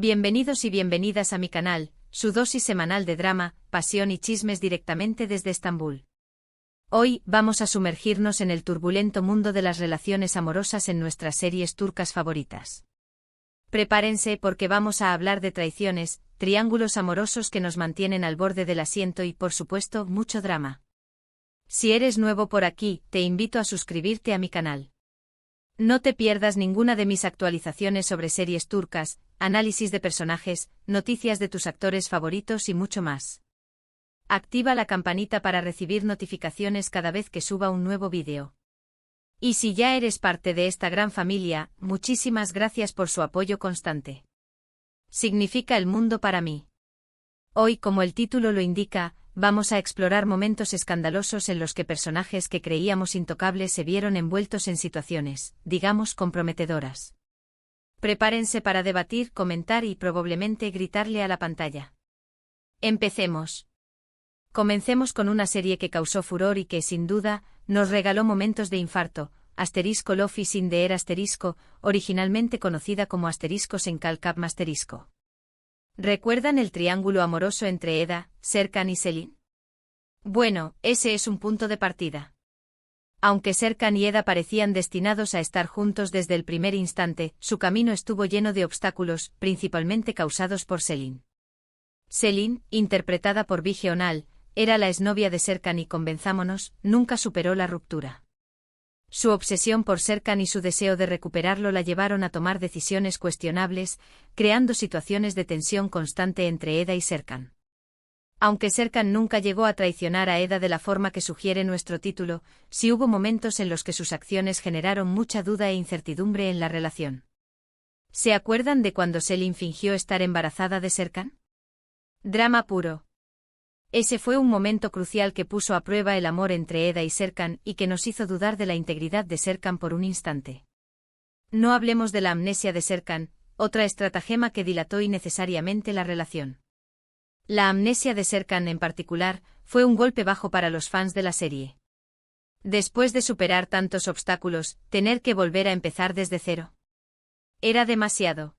Bienvenidos y bienvenidas a mi canal, su dosis semanal de drama, pasión y chismes directamente desde Estambul. Hoy vamos a sumergirnos en el turbulento mundo de las relaciones amorosas en nuestras series turcas favoritas. Prepárense porque vamos a hablar de traiciones, triángulos amorosos que nos mantienen al borde del asiento y, por supuesto, mucho drama. Si eres nuevo por aquí, te invito a suscribirte a mi canal. No te pierdas ninguna de mis actualizaciones sobre series turcas, análisis de personajes, noticias de tus actores favoritos y mucho más. Activa la campanita para recibir notificaciones cada vez que suba un nuevo vídeo. Y si ya eres parte de esta gran familia, muchísimas gracias por su apoyo constante. Significa el mundo para mí. Hoy, como el título lo indica, vamos a explorar momentos escandalosos en los que personajes que creíamos intocables se vieron envueltos en situaciones, digamos, comprometedoras. Prepárense para debatir, comentar y probablemente gritarle a la pantalla. Empecemos. Comencemos con una serie que causó furor y que, sin duda, nos regaló momentos de infarto, Love is in the air originalmente conocida como *Senkal *. ¿Recuerdan el triángulo amoroso entre Eda, Serkan y Selin? Bueno, ese es un punto de partida. Aunque Serkan y Eda parecían destinados a estar juntos desde el primer instante, su camino estuvo lleno de obstáculos, principalmente causados por Selin. Selin, interpretada por Bige Onal, era la exnovia de Serkan y, convenzámonos, nunca superó la ruptura. Su obsesión por Serkan y su deseo de recuperarlo la llevaron a tomar decisiones cuestionables, creando situaciones de tensión constante entre Eda y Serkan. Aunque Serkan nunca llegó a traicionar a Eda de la forma que sugiere nuestro título, sí hubo momentos en los que sus acciones generaron mucha duda e incertidumbre en la relación. ¿Se acuerdan de cuando Selin fingió estar embarazada de Serkan? Drama puro. Ese fue un momento crucial que puso a prueba el amor entre Eda y Serkan y que nos hizo dudar de la integridad de Serkan por un instante. No hablemos de la amnesia de Serkan, otra estratagema que dilató innecesariamente la relación. La amnesia de Serkan en particular fue un golpe bajo para los fans de la serie. Después de superar tantos obstáculos, tener que volver a empezar desde cero. Era demasiado.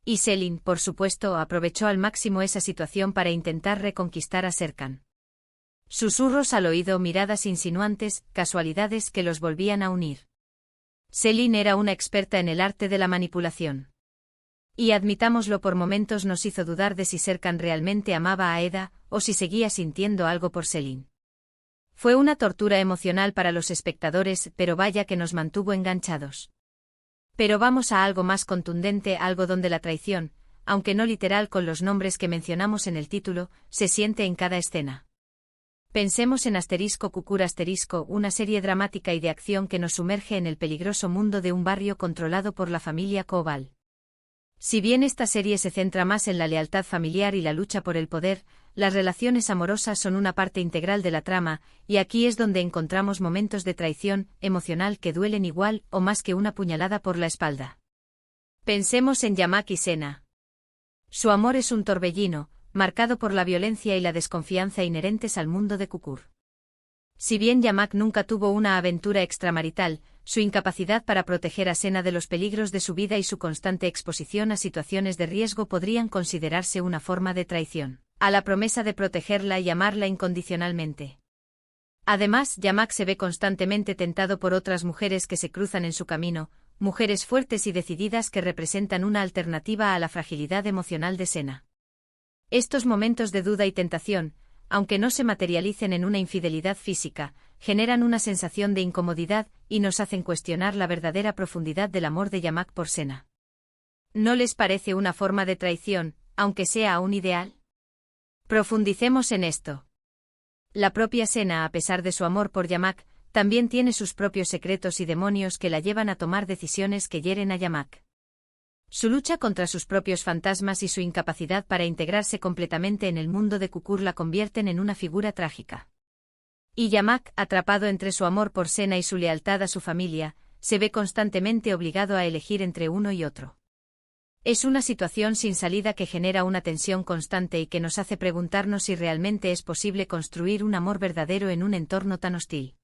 Y Selin, por supuesto, aprovechó al máximo esa situación para intentar reconquistar a Serkan. Susurros al oído, miradas insinuantes, casualidades que los volvían a unir. Selin era una experta en el arte de la manipulación. Y admitámoslo, por momentos nos hizo dudar de si Serkan realmente amaba a Eda, o si seguía sintiendo algo por Selin. Fue una tortura emocional para los espectadores, pero vaya que nos mantuvo enganchados. Pero vamos a algo más contundente, algo donde la traición, aunque no literal con los nombres que mencionamos en el título, se siente en cada escena. Pensemos en *Kukur*, una serie dramática y de acción que nos sumerge en el peligroso mundo de un barrio controlado por la familia Koval. Si bien esta serie se centra más en la lealtad familiar y la lucha por el poder, las relaciones amorosas son una parte integral de la trama, y aquí es donde encontramos momentos de traición emocional que duelen igual o más que una puñalada por la espalda. Pensemos en Yamak y Sena. Su amor es un torbellino, marcado por la violencia y la desconfianza inherentes al mundo de Kukur. Si bien Yamak nunca tuvo una aventura extramarital, su incapacidad para proteger a Sena de los peligros de su vida y su constante exposición a situaciones de riesgo podrían considerarse una forma de traición, a la promesa de protegerla y amarla incondicionalmente. Además, Yamak se ve constantemente tentado por otras mujeres que se cruzan en su camino, mujeres fuertes y decididas que representan una alternativa a la fragilidad emocional de Sena. Estos momentos de duda y tentación, aunque no se materialicen en una infidelidad física, generan una sensación de incomodidad y nos hacen cuestionar la verdadera profundidad del amor de Yamak por Sena. ¿No les parece una forma de traición, aunque sea aún ideal? Profundicemos en esto. La propia Sena, a pesar de su amor por Yamak, también tiene sus propios secretos y demonios que la llevan a tomar decisiones que hieren a Yamak. Su lucha contra sus propios fantasmas y su incapacidad para integrarse completamente en el mundo de Kukur la convierten en una figura trágica. Y Yamak, atrapado entre su amor por Sena y su lealtad a su familia, se ve constantemente obligado a elegir entre uno y otro. Es una situación sin salida que genera una tensión constante y que nos hace preguntarnos si realmente es posible construir un amor verdadero en un entorno tan hostil.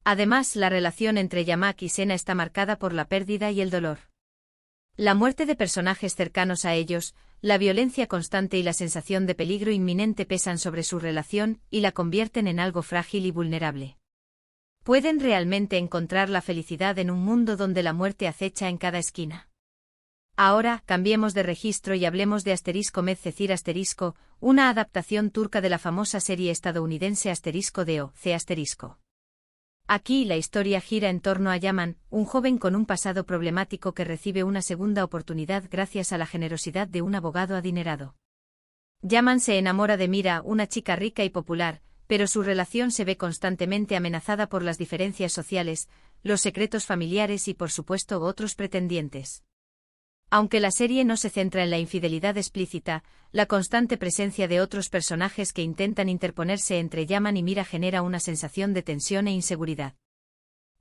Además, la relación entre Yamak y Sena está marcada por la pérdida y el dolor. La muerte de personajes cercanos a ellos, la violencia constante y la sensación de peligro inminente pesan sobre su relación y la convierten en algo frágil y vulnerable. ¿Pueden realmente encontrar la felicidad en un mundo donde la muerte acecha en cada esquina? Ahora, cambiemos de registro y hablemos de Medcezir *, una adaptación turca de la famosa serie estadounidense de O.C. Aquí la historia gira en torno a Yaman, un joven con un pasado problemático que recibe una segunda oportunidad gracias a la generosidad de un abogado adinerado. Yaman se enamora de Mira, una chica rica y popular, pero su relación se ve constantemente amenazada por las diferencias sociales, los secretos familiares y por supuesto otros pretendientes. Aunque la serie no se centra en la infidelidad explícita, la constante presencia de otros personajes que intentan interponerse entre Yaman y Mira genera una sensación de tensión e inseguridad.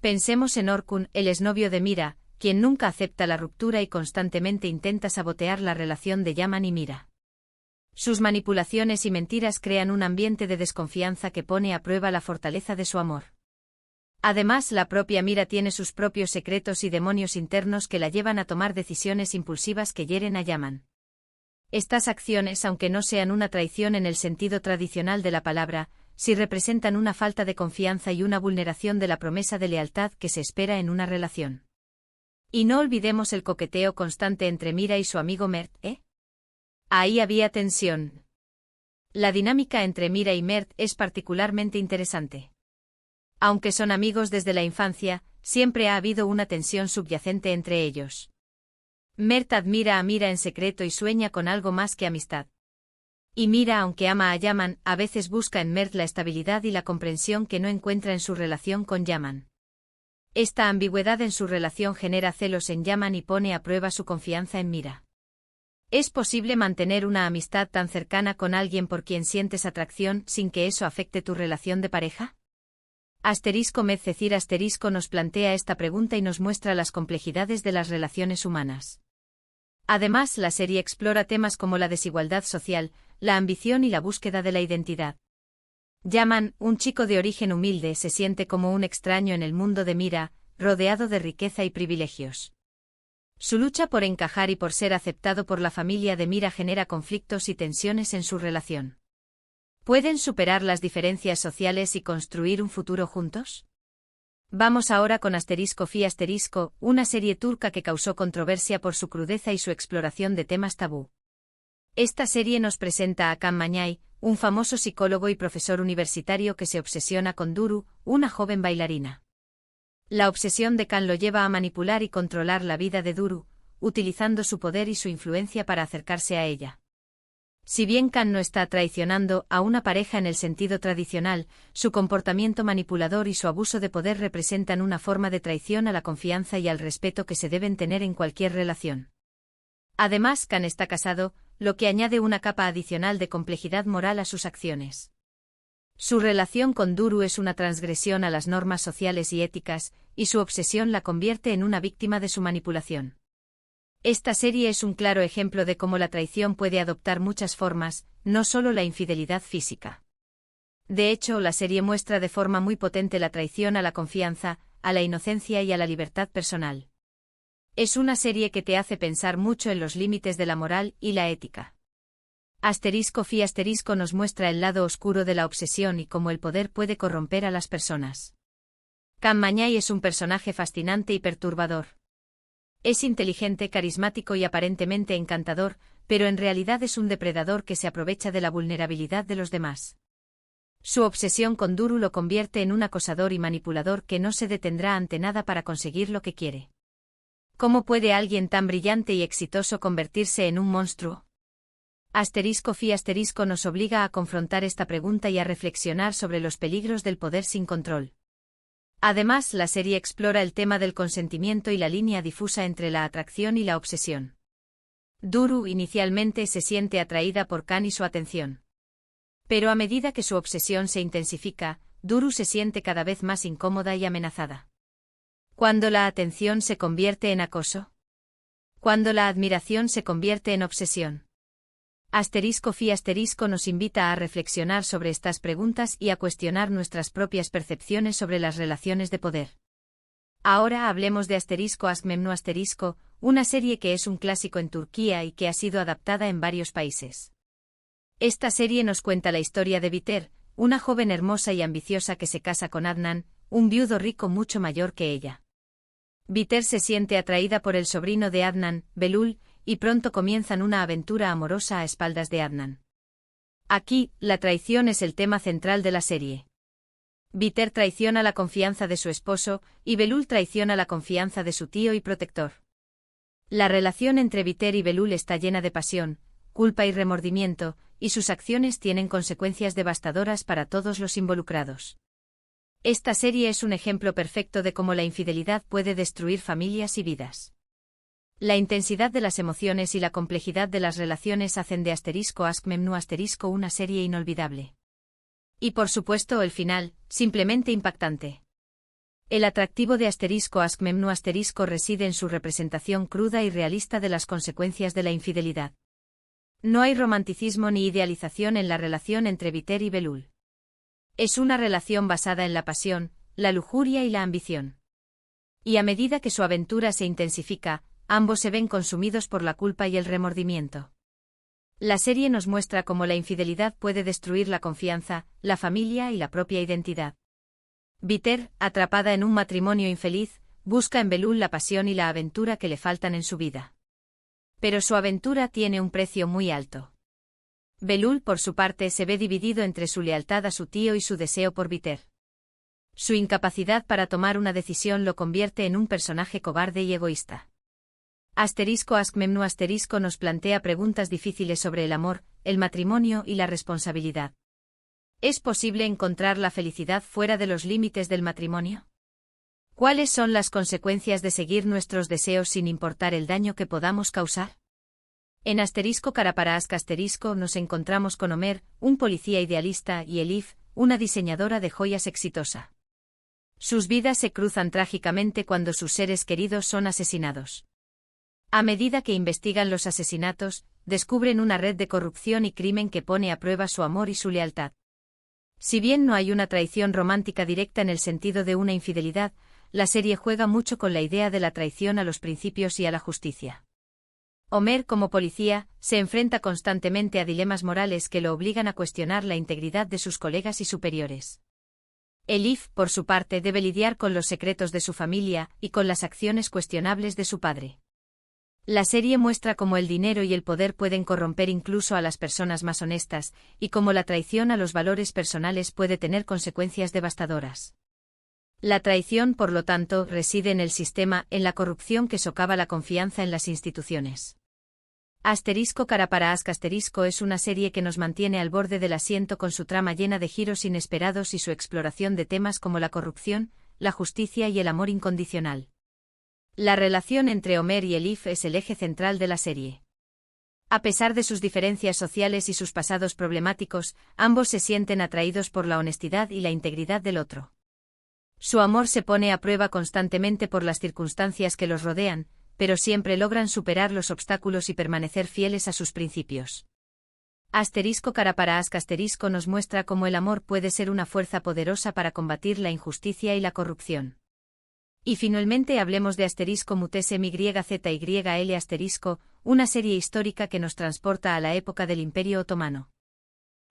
Pensemos en Orkun, el exnovio de Mira, quien nunca acepta la ruptura y constantemente intenta sabotear la relación de Yaman y Mira. Sus manipulaciones y mentiras crean un ambiente de desconfianza que pone a prueba la fortaleza de su amor. Además, la propia Mira tiene sus propios secretos y demonios internos que la llevan a tomar decisiones impulsivas que hieren a Yaman. Estas acciones, aunque no sean una traición en el sentido tradicional de la palabra, sí representan una falta de confianza y una vulneración de la promesa de lealtad que se espera en una relación. Y no olvidemos el coqueteo constante entre Mira y su amigo Mert, Ahí había tensión. La dinámica entre Mira y Mert es particularmente interesante. Aunque son amigos desde la infancia, siempre ha habido una tensión subyacente entre ellos. Mert admira a Mira en secreto y sueña con algo más que amistad. Y Mira, aunque ama a Yaman, a veces busca en Mert la estabilidad y la comprensión que no encuentra en su relación con Yaman. Esta ambigüedad en su relación genera celos en Yaman y pone a prueba su confianza en Mira. ¿Es posible mantener una amistad tan cercana con alguien por quien sientes atracción sin que eso afecte tu relación de pareja? Medcezir nos plantea esta pregunta y nos muestra las complejidades de las relaciones humanas. Además, la serie explora temas como la desigualdad social, la ambición y la búsqueda de la identidad. Yaman, un chico de origen humilde, se siente como un extraño en el mundo de Mira, rodeado de riqueza y privilegios. Su lucha por encajar y por ser aceptado por la familia de Mira genera conflictos y tensiones en su relación. ¿Pueden superar las diferencias sociales y construir un futuro juntos? Vamos ahora con una serie turca que causó controversia por su crudeza y su exploración de temas tabú. Esta serie nos presenta a Kan Mañay, un famoso psicólogo y profesor universitario que se obsesiona con Duru, una joven bailarina. La obsesión de Kan lo lleva a manipular y controlar la vida de Duru, utilizando su poder y su influencia para acercarse a ella. Si bien Kan no está traicionando a una pareja en el sentido tradicional, su comportamiento manipulador y su abuso de poder representan una forma de traición a la confianza y al respeto que se deben tener en cualquier relación. Además, Kan está casado, lo que añade una capa adicional de complejidad moral a sus acciones. Su relación con Duru es una transgresión a las normas sociales y éticas, y su obsesión la convierte en una víctima de su manipulación. Esta serie es un claro ejemplo de cómo la traición puede adoptar muchas formas, no solo la infidelidad física. De hecho, la serie muestra de forma muy potente la traición a la confianza, a la inocencia y a la libertad personal. Es una serie que te hace pensar mucho en los límites de la moral y la ética. Nos muestra el lado oscuro de la obsesión y cómo el poder puede corromper a las personas. Kan Mañay es un personaje fascinante y perturbador. Es inteligente, carismático y aparentemente encantador, pero en realidad es un depredador que se aprovecha de la vulnerabilidad de los demás. Su obsesión con Duru lo convierte en un acosador y manipulador que no se detendrá ante nada para conseguir lo que quiere. ¿Cómo puede alguien tan brillante y exitoso convertirse en un monstruo? Nos obliga a confrontar esta pregunta y a reflexionar sobre los peligros del poder sin control. Además, la serie explora el tema del consentimiento y la línea difusa entre la atracción y la obsesión. Duru inicialmente se siente atraída por Kan y su atención. Pero a medida que su obsesión se intensifica, Duru se siente cada vez más incómoda y amenazada. ¿Cuándo la atención se convierte en acoso? ¿Cuándo la admiración se convierte en obsesión? Nos invita a reflexionar sobre estas preguntas y a cuestionar nuestras propias percepciones sobre las relaciones de poder. Ahora hablemos de *, una serie que es un clásico en Turquía y que ha sido adaptada en varios países. Esta serie nos cuenta la historia de Biter, una joven hermosa y ambiciosa que se casa con Adnan, un viudo rico mucho mayor que ella. Biter se siente atraída por el sobrino de Adnan, Belul, y pronto comienzan una aventura amorosa a espaldas de Adnan. Aquí, la traición es el tema central de la serie. Biter traiciona la confianza de su esposo, y Belul traiciona la confianza de su tío y protector. La relación entre Biter y Belul está llena de pasión, culpa y remordimiento, y sus acciones tienen consecuencias devastadoras para todos los involucrados. Esta serie es un ejemplo perfecto de cómo la infidelidad puede destruir familias y vidas. La intensidad de las emociones y la complejidad de las relaciones hacen de *Askmemnu* una serie inolvidable. Y por supuesto el final, simplemente impactante. El atractivo de *Askmemnu* reside en su representación cruda y realista de las consecuencias de la infidelidad. No hay romanticismo ni idealización en la relación entre Biter y Belul. Es una relación basada en la pasión, la lujuria y la ambición. Y a medida que su aventura se intensifica, ambos se ven consumidos por la culpa y el remordimiento. La serie nos muestra cómo la infidelidad puede destruir la confianza, la familia y la propia identidad. Biter, atrapada en un matrimonio infeliz, busca en Belul la pasión y la aventura que le faltan en su vida. Pero su aventura tiene un precio muy alto. Belul, por su parte, se ve dividido entre su lealtad a su tío y su deseo por Biter. Su incapacidad para tomar una decisión lo convierte en un personaje cobarde y egoísta. *Askmemnu* nos plantea preguntas difíciles sobre el amor, el matrimonio y la responsabilidad. ¿Es posible encontrar la felicidad fuera de los límites del matrimonio? ¿Cuáles son las consecuencias de seguir nuestros deseos sin importar el daño que podamos causar? En *Karaparask* nos encontramos con Omer, un policía idealista, y Elif, una diseñadora de joyas exitosa. Sus vidas se cruzan trágicamente cuando sus seres queridos son asesinados. A medida que investigan los asesinatos, descubren una red de corrupción y crimen que pone a prueba su amor y su lealtad. Si bien no hay una traición romántica directa en el sentido de una infidelidad, la serie juega mucho con la idea de la traición a los principios y a la justicia. Omer, como policía, se enfrenta constantemente a dilemas morales que lo obligan a cuestionar la integridad de sus colegas y superiores. Elif, por su parte, debe lidiar con los secretos de su familia y con las acciones cuestionables de su padre. La serie muestra cómo el dinero y el poder pueden corromper incluso a las personas más honestas, y cómo la traición a los valores personales puede tener consecuencias devastadoras. La traición, por lo tanto, reside en el sistema, en la corrupción que socava la confianza en las instituciones. *Karaparask* es una serie que nos mantiene al borde del asiento con su trama llena de giros inesperados y su exploración de temas como la corrupción, la justicia y el amor incondicional. La relación entre Omer y Elif es el eje central de la serie. A pesar de sus diferencias sociales y sus pasados problemáticos, ambos se sienten atraídos por la honestidad y la integridad del otro. Su amor se pone a prueba constantemente por las circunstancias que los rodean, pero siempre logran superar los obstáculos y permanecer fieles a sus principios. *Karaparask* nos muestra cómo el amor puede ser una fuerza poderosa para combatir la injusticia y la corrupción. Y finalmente hablemos de *MYZYL*, una serie histórica que nos transporta a la época del Imperio Otomano.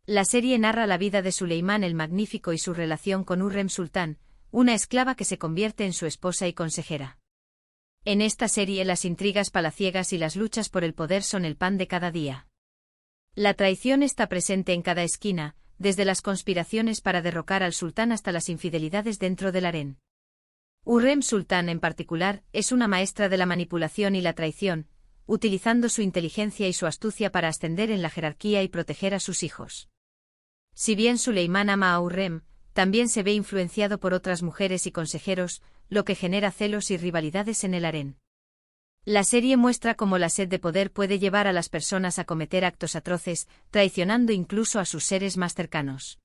La serie narra la vida de Suleimán el Magnífico y su relación con Hürrem Sultán, una esclava que se convierte en su esposa y consejera. En esta serie las intrigas palaciegas y las luchas por el poder son el pan de cada día. La traición está presente en cada esquina, desde las conspiraciones para derrocar al sultán hasta las infidelidades dentro del harén. Hürrem Sultán en particular, es una maestra de la manipulación y la traición, utilizando su inteligencia y su astucia para ascender en la jerarquía y proteger a sus hijos. Si bien Suleimán ama a Hürrem, también se ve influenciado por otras mujeres y consejeros, lo que genera celos y rivalidades en el harén. La serie muestra cómo la sed de poder puede llevar a las personas a cometer actos atroces, traicionando incluso a sus seres más cercanos.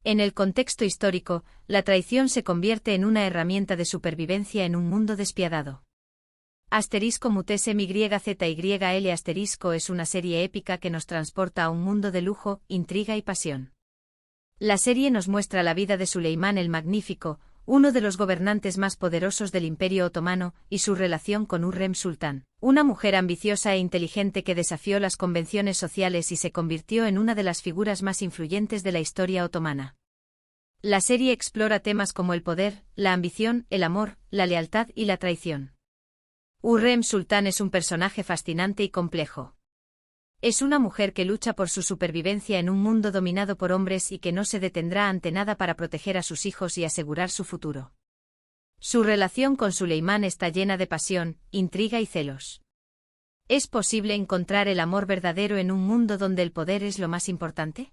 En el contexto histórico, la traición se convierte en una herramienta de supervivencia en un mundo despiadado. *MYZYL* es una serie épica que nos transporta a un mundo de lujo, intriga y pasión. La serie nos muestra la vida de Suleimán el Magnífico, uno de los gobernantes más poderosos del Imperio Otomano, y su relación con Hürrem Sultán, una mujer ambiciosa e inteligente que desafió las convenciones sociales y se convirtió en una de las figuras más influyentes de la historia otomana. La serie explora temas como el poder, la ambición, el amor, la lealtad y la traición. Hürrem Sultán es un personaje fascinante y complejo. Es una mujer que lucha por su supervivencia en un mundo dominado por hombres y que no se detendrá ante nada para proteger a sus hijos y asegurar su futuro. Su relación con Suleimán está llena de pasión, intriga y celos. ¿Es posible encontrar el amor verdadero en un mundo donde el poder es lo más importante?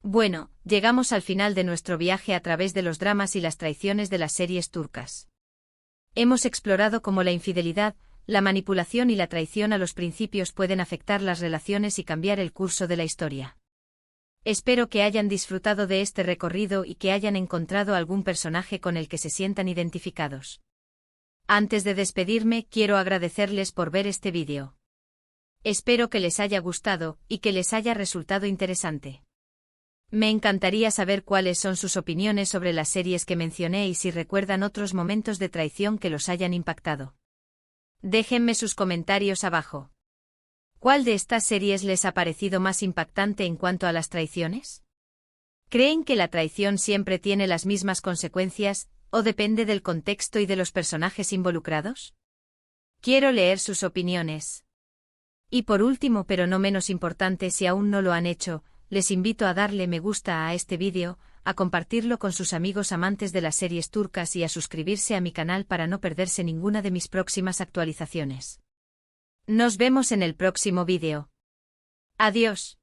Bueno, llegamos al final de nuestro viaje a través de los dramas y las traiciones de las series turcas. Hemos explorado cómo la infidelidad, la manipulación y la traición a los principios pueden afectar las relaciones y cambiar el curso de la historia. Espero que hayan disfrutado de este recorrido y que hayan encontrado algún personaje con el que se sientan identificados. Antes de despedirme, quiero agradecerles por ver este vídeo. Espero que les haya gustado y que les haya resultado interesante. Me encantaría saber cuáles son sus opiniones sobre las series que mencioné y si recuerdan otros momentos de traición que los hayan impactado. Déjenme sus comentarios abajo. ¿Cuál de estas series les ha parecido más impactante en cuanto a las traiciones? ¿Creen que la traición siempre tiene las mismas consecuencias, o depende del contexto y de los personajes involucrados? Quiero leer sus opiniones. Y por último, pero no menos importante, si aún no lo han hecho, les invito a darle me gusta a este vídeo, a compartirlo con sus amigos amantes de las series turcas y a suscribirse a mi canal para no perderse ninguna de mis próximas actualizaciones. Nos vemos en el próximo vídeo. Adiós.